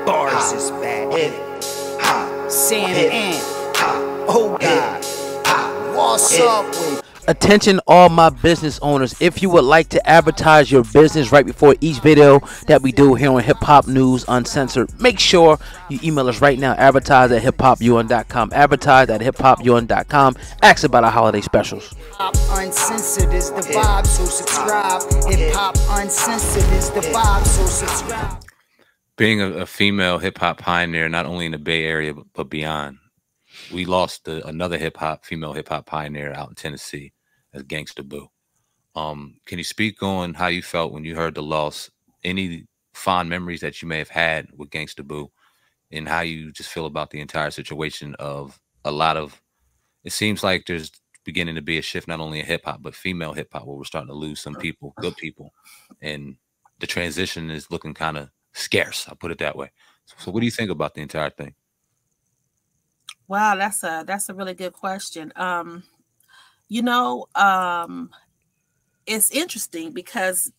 Bars is back. Santa Ant. Oh God. What's up with? Attention all my business owners, if you would like to advertise your business right before each video that we do here on Hip Hop News Uncensored, make sure you email us right now. Advertise at hiphopun.com. Advertise at hiphopun.com. Ask about our holiday specials. Uncensored is the vibe, so subscribe. Hip Hop Uncensored is the vibe, so subscribe. Being a female hip hop pioneer, not only in the Bay Area but beyond, we lost another female hip hop pioneer out in Tennessee, as Gangsta Boo. Can you speak on how you felt when you heard the loss? Any fond memories that you may have had with Gangsta Boo, and how you just feel about the entire situation of a lot of? It seems like there's beginning to be a shift, not only in hip hop but female hip hop, where we're starting to lose some people, good people, and the transition is looking kind of scarce. I'll put it that way. So what do you think about the entire thing? Wow, that's a really good question. It's interesting because,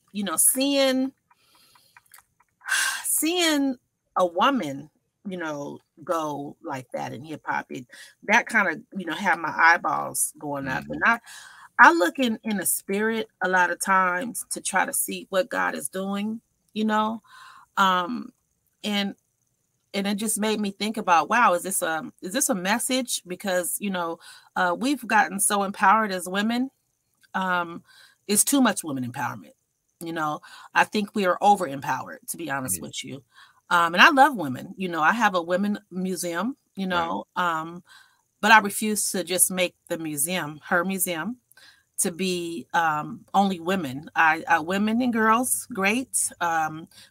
seeing a woman, go like that in hip hop, that kind of, have my eyeballs going up. And I look in the spirit a lot of times to try to see what God is doing, and it just made me think about, wow, is this a message? Because, we've gotten so empowered as women. It's too much women empowerment. I think we are over empowered, to be honest with you. And I love women. I have a women museum, but I refuse to just make the museum, her museum, to be only women. Women and girls, great.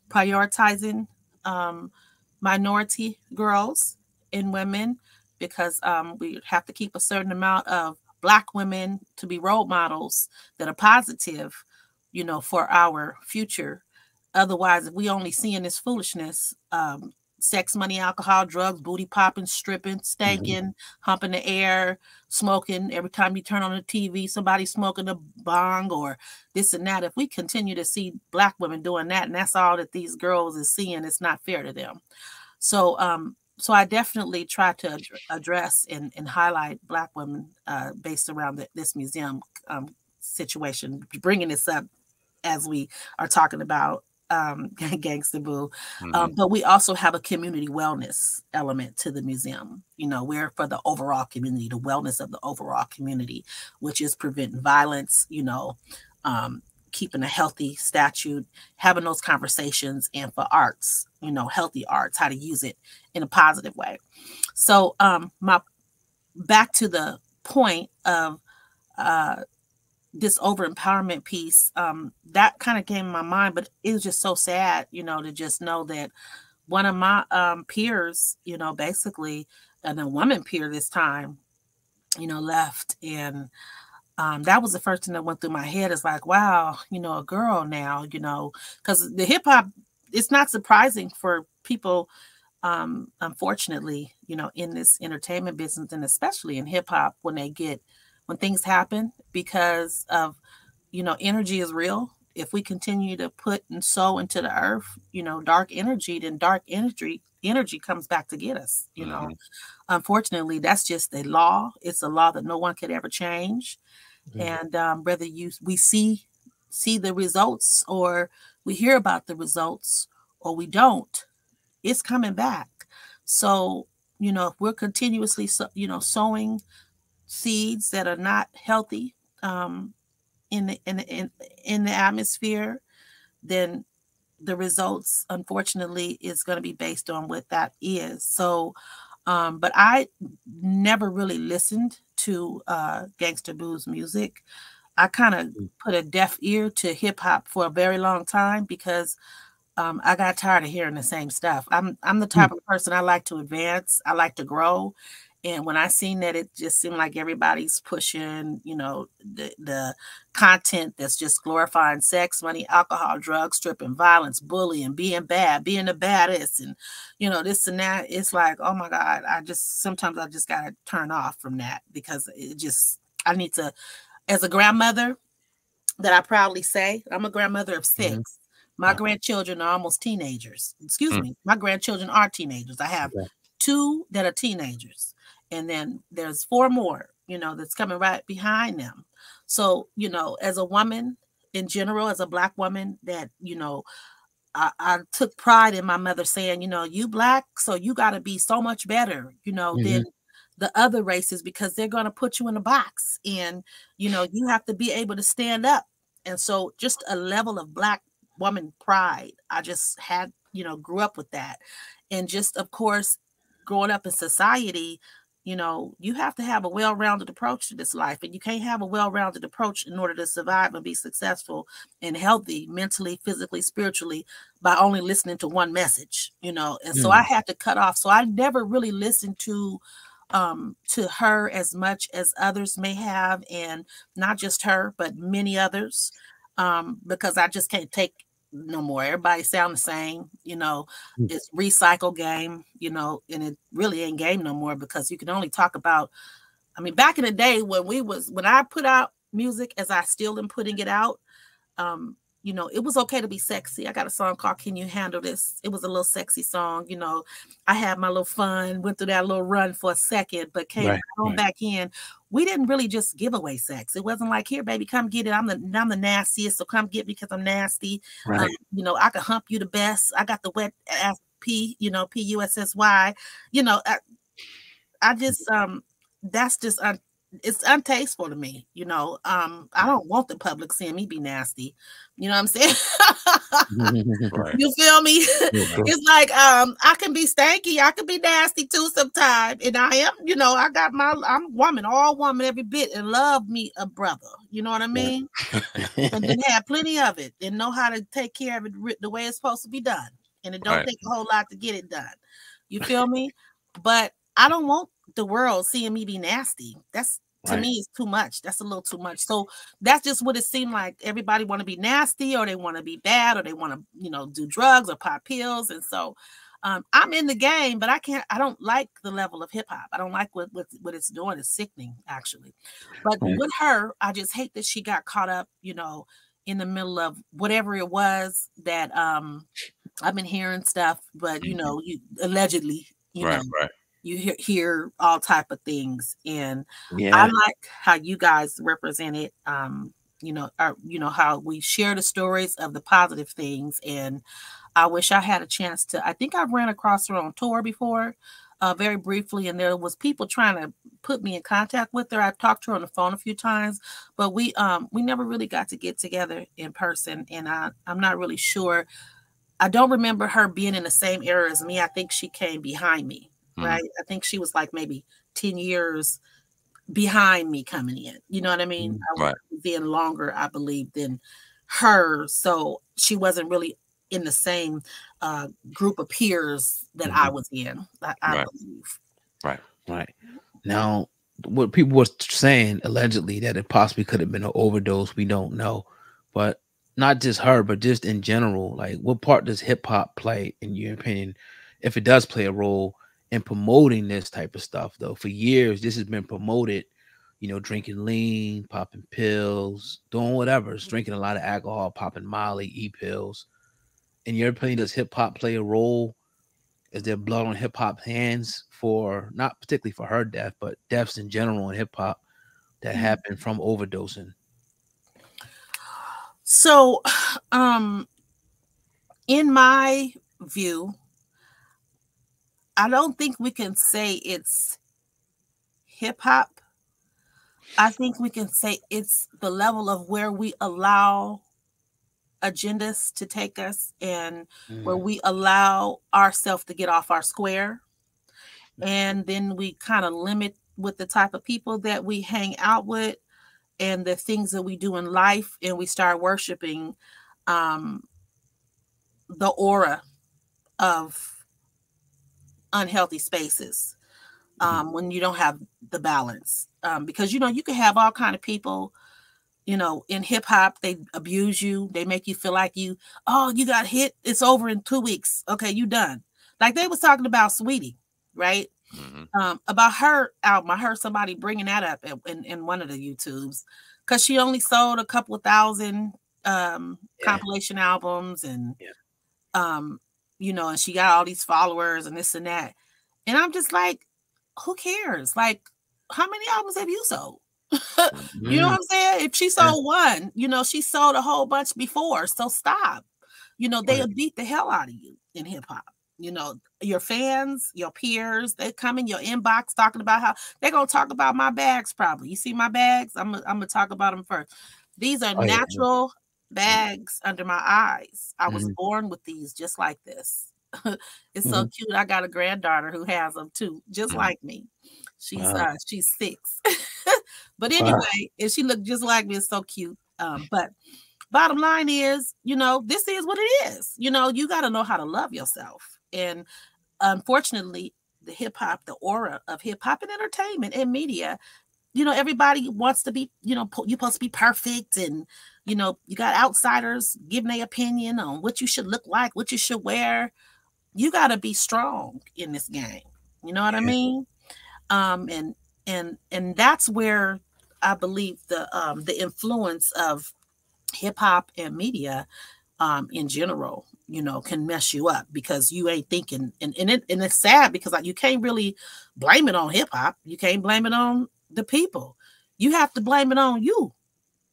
Prioritizing minority girls and women, because we have to keep a certain amount of Black women to be role models that are positive, for our future. Otherwise, if we only seeing this foolishness, sex, money, alcohol, drugs, booty popping, stripping, stanking, humping the air, smoking. Every time you turn on the TV, somebody smoking a bong or this and that. If we continue to see Black women doing that, and that's all that these girls is seeing, it's not fair to them. So, so I definitely try to address and highlight Black women based around this museum situation, bringing this up as we are talking about Gangsta Boo. But we also have a community wellness element to the museum. We're for the overall community, the wellness of the overall community, which is preventing violence, keeping a healthy statute, having those conversations, and for arts, healthy arts, how to use it in a positive way. So back to the point of this over empowerment piece, that kind of came in my mind, but it was just so sad, to just know that one of my peers, basically, and a woman peer this time, left. And that was the first thing that went through my head, is like, wow, a girl now, because the hip hop, it's not surprising for people, unfortunately, in this entertainment business, and especially in hip hop, when things happen, because of, energy is real. If we continue to put and sow into the earth, dark energy, then dark energy comes back to get us, Unfortunately, that's just a law. It's a law that no one could ever change. And whether we see the results, or we hear about the results, or we don't, it's coming back. So, if we're continuously, sowing seeds that are not healthy in the atmosphere, then the results, unfortunately, is going to be based on what that is. So, but I never really listened to Gangsta Boo's music. I kind of put a deaf ear to hip hop for a very long time, because I got tired of hearing the same stuff. I'm the type of person, I like to advance, I like to grow. And when I seen that, it just seemed like everybody's pushing, the content that's just glorifying sex, money, alcohol, drugs, stripping, violence, bullying, being bad, being the baddest, and, this and that. It's like, oh my God, sometimes I just got to turn off from that, because I need to, as a grandmother, that I proudly say, I'm a grandmother of 6. My grandchildren are almost teenagers. Excuse me. My grandchildren are teenagers. I have 2 that are teenagers. And then there's 4 more, that's coming right behind them. So, as a woman in general, as a Black woman, that, I took pride in my mother saying, you Black, so you got to be so much better, than the other races, because they're going to put you in a box, and, you have to be able to stand up. And so just a level of Black woman pride. I just had, grew up with that. And just, of course, growing up in society, you have to have a well-rounded approach to this life, and you can't have a well-rounded approach in order to survive and be successful and healthy mentally, physically, spiritually, by only listening to one message, and so I had to cut off. So I never really listened to her as much as others may have, and not just her, but many others, because I just can't take no more. Everybody sound the same, it's recycle game, and it really ain't game no more, because you can only talk about, back in the day when I put out music, as I still am putting it out, it was okay to be sexy. I got a song called Can You Handle This? It was a little sexy song. I had my little fun, went through that little run for a second, but came back in. We didn't really just give away sex. It wasn't like, here, baby, come get it. I'm the nastiest, so come get me because I'm nasty. Right. I can hump you the best. I got the wet ass P, P-U-S-S-Y. I just, that's just, it's untasteful to me. I don't want the public seeing me be nasty. You know what I'm saying? Right. You feel me? It's like, I can be stanky. I can be nasty too sometimes. And I am, I'm woman, all woman, every bit, and love me a brother. You know what I mean? And then have plenty of it and know how to take care of it the way it's supposed to be done. And it don't take a whole lot to get it done. You feel me? But I don't want the world seeing me be nasty. That's, to me, it's too much. That's a little too much. So that's just what it seemed like. Everybody want to be nasty, or they want to be bad, or they want to, do drugs or pop pills. And so I'm in the game, but I don't like the level of hip hop. I don't like what it's doing. It's sickening, actually. But with her, I just hate that she got caught up, in the middle of whatever it was that I've been hearing stuff, but you allegedly, you hear all type of things, and I like how you guys represent it. How we share the stories of the positive things, and I wish I had a chance to. I think I've ran across her on tour before, very briefly, and there was people trying to put me in contact with her. I've talked to her on the phone a few times, but we never really got to get together in person, and I'm not really sure. I don't remember her being in the same era as me. I think she came behind me. Right. I think she was like maybe 10 years behind me coming in. You know what I mean? I was being longer, I believe, than her. So she wasn't really in the same group of peers that I was in, I believe. Right. Now, what people were saying allegedly that it possibly could have been an overdose, we don't know. But not just her, but just in general, like, what part does hip hop play, in your opinion, if it does play a role in promoting this type of stuff? Though for years this has been promoted, drinking lean, popping pills, doing whatever, it's drinking a lot of alcohol, popping Molly, pills. In your opinion, does hip hop play a role? Is there blood on hip hop hands, for not particularly for her death, but deaths in general in hip hop that happen from overdosing? So in my view, I don't think we can say it's hip hop. I think we can say it's the level of where we allow agendas to take us, and where we allow ourselves to get off our square. And then we kind of limit with the type of people that we hang out with and the things that we do in life. And we start worshiping the aura of unhealthy spaces when you don't have the balance. Because, you can have all kind of people, in hip hop, they abuse you. They make you feel like you got hit. It's over in 2 weeks. Okay, you done. Like they was talking about Sweetie, right? About her album. I heard somebody bringing that up in one of the YouTubes, because she only sold a couple of thousand compilation albums and Yeah. you know, and she got all these followers and this and that. And I'm just like, who cares? Like, how many albums have you sold? You know what I'm saying? If she sold one, you know, she sold a whole bunch before. So stop. You know, they'll beat the hell out of you in hip hop. You know, your fans, your peers, they come in your inbox talking about how they're going to talk about my bags probably. You see my bags? I'm going to talk about them first. These are natural bags under my eyes. I was born with these just like this. It's so cute. I got a granddaughter who has them too, just like me. She's 6. But anyway, and she looked just like me. It's so cute. But bottom line is, you know, this is what it is. You know, you got to know how to love yourself. And unfortunately, the hip hop, the aura of hip hop and entertainment and media, you know, everybody wants to be, you know, you're supposed to be perfect. And, you know, you got outsiders giving their opinion on what you should look like, what you should wear. You got to be strong in this game. You know what I mean? And that's where I believe the influence of hip hop and media in general, you know, can mess you up because you ain't thinking. And it's sad because like, you can't really blame it on hip hop. You can't blame it on the people. You have to blame it on you.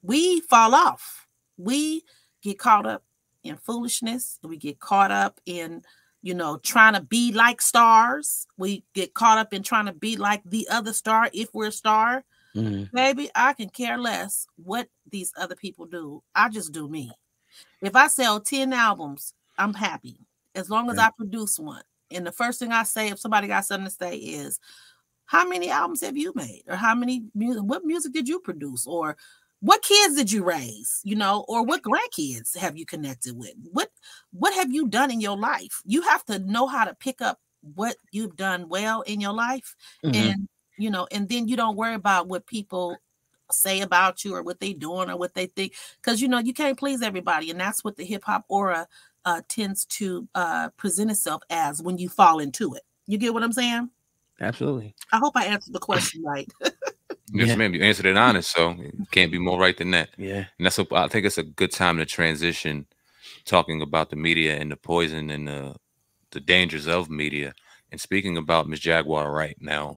We fall off. We get caught up in foolishness. We get caught up in, you know, trying to be like stars. We get caught up in trying to be like the other star if we're a star. Baby, I can care less what these other people do. I just do me. If I sell 10 albums, I'm happy. As long as I produce one. And the first thing I say if somebody got something to say is, how many albums have you made? Or what music did you produce? Or what kids did you raise? You know, or what grandkids have you connected with? What have you done in your life? You have to know how to pick up what you've done well in your life. And, you know, and then you don't worry about what people say about you or what they doing or what they think. Because, you know, you can't please everybody. And that's what the hip hop aura tends to present itself as when you fall into it. You get what I'm saying? Absolutely. I hope I answered the question right. Yes, ma'am. You answered it honest, so it can't be more right than that. Yeah. And that's what I think it's a good time to transition, talking about the media and the poison and the dangers of media. And speaking about Miss Jaguar right now,